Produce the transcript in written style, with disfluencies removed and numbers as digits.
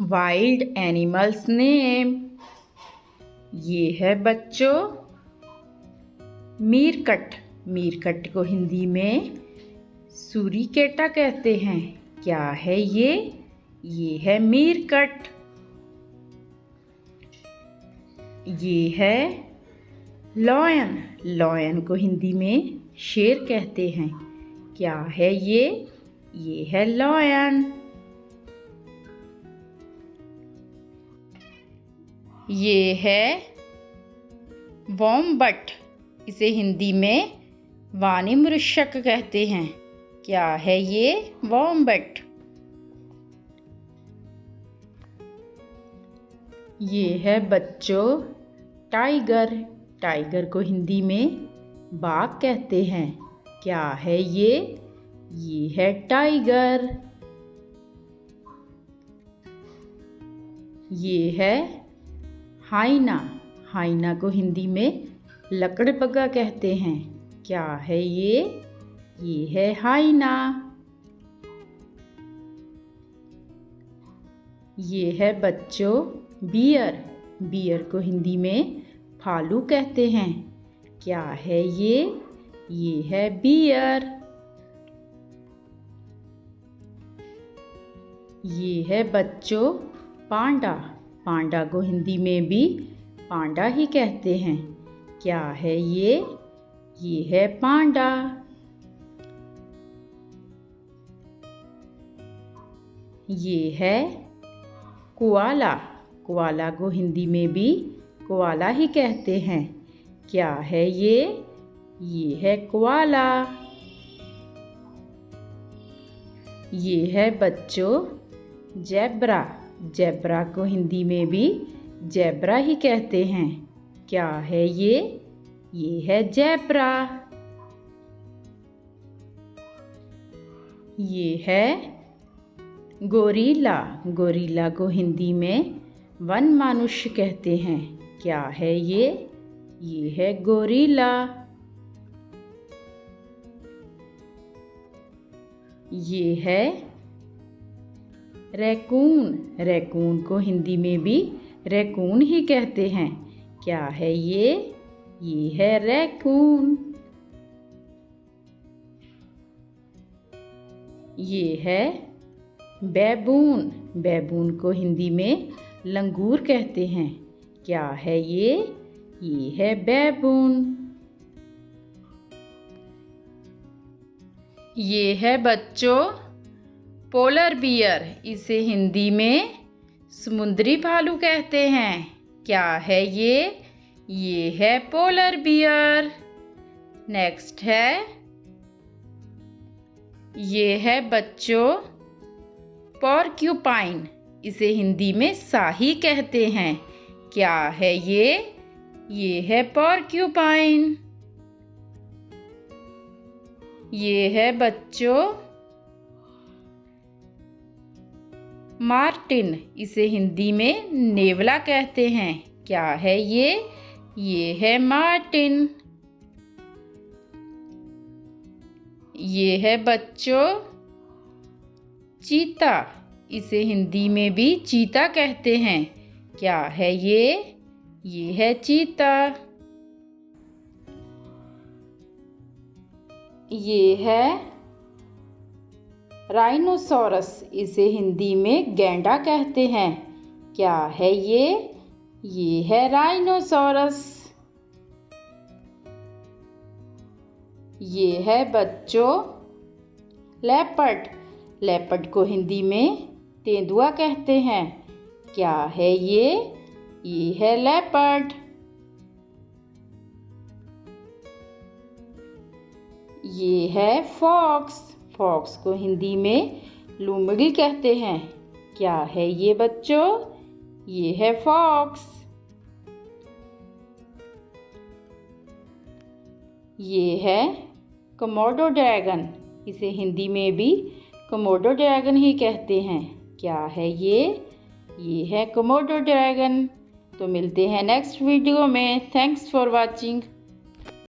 Wild animals name. ये है बच्चों मीरकट। मीरकट को हिंदी में सूरीकेटा कहते हैं। क्या है ये? ये है मीरकट। ये है लॉयन। लॉयन को हिंदी में शेर कहते हैं। क्या है ये? ये है लॉयन। ये है वॉम्बट। इसे हिंदी में वानरमृषक कहते हैं। क्या है ये? वॉम्बट। ये है बच्चों टाइगर। टाइगर को हिंदी में बाघ कहते हैं। क्या है ये? ये है टाइगर। ये है हाइना। हाइना को हिंदी में लकड़बग्गा कहते हैं। क्या है ये? ये है हाइना। ये है बच्चों बियर। बियर को हिंदी में भालू कहते हैं। क्या है ये? ये है बियर। ये है बच्चों पांडा। पांडा को हिंदी में भी पांडा ही कहते हैं। क्या है ये? ये है पांडा। ये है कोआला। कोआला को हिंदी में भी कोआला ही कहते हैं। क्या है ये? ये है कोआला। ये है बच्चों ज़ेब्रा। ज़ेब्रा को हिंदी में भी ज़ेब्रा ही कहते हैं। क्या है ये? ये है ज़ेब्रा। ये है गोरिल्ला। गोरिल्ला को हिंदी में वन मनुष्य कहते हैं। क्या है ये? ये है गोरिल्ला। ये है रैकून। रैकून को हिंदी में भी रैकून ही कहते हैं। क्या है ये? ये है रैकून। ये है बैबून। बैबून को हिंदी में लंगूर कहते हैं। क्या है ये? ये है बैबून। ये है बच्चों पोलर बियर। इसे हिंदी में समुद्री भालू कहते हैं। क्या है ये? ये है पोलर बियर। नेक्स्ट है ये है बच्चों पॉर्क्यूपाइन। इसे हिंदी में साही कहते हैं। क्या है ये? ये है पॉर्क्यूपाइन। ये है बच्चों मार्टिन। इसे हिंदी में नेवला कहते हैं। क्या है ये? ये है मार्टिन। ये है बच्चों चीता। इसे हिंदी में भी चीता कहते हैं। क्या है ये? ये है चीता। ये है राइनोसोरस। इसे हिंदी में गैंडा कहते हैं। क्या है ये? ये है राइनोसोरस। ये है बच्चों लेपर्ड। लेपर्ड को हिंदी में तेंदुआ कहते हैं। क्या है ये? ये है लेपर्ड। ये है फॉक्स। फॉक्स को हिंदी में लोमड़ी कहते हैं। क्या है ये बच्चों? ये है फॉक्स। ये है कोमोडो ड्रैगन। इसे हिंदी में भी कोमोडो ड्रैगन ही कहते हैं। क्या है ये? ये है कोमोडो ड्रैगन। तो मिलते हैं नेक्स्ट वीडियो में। Thanks for watching.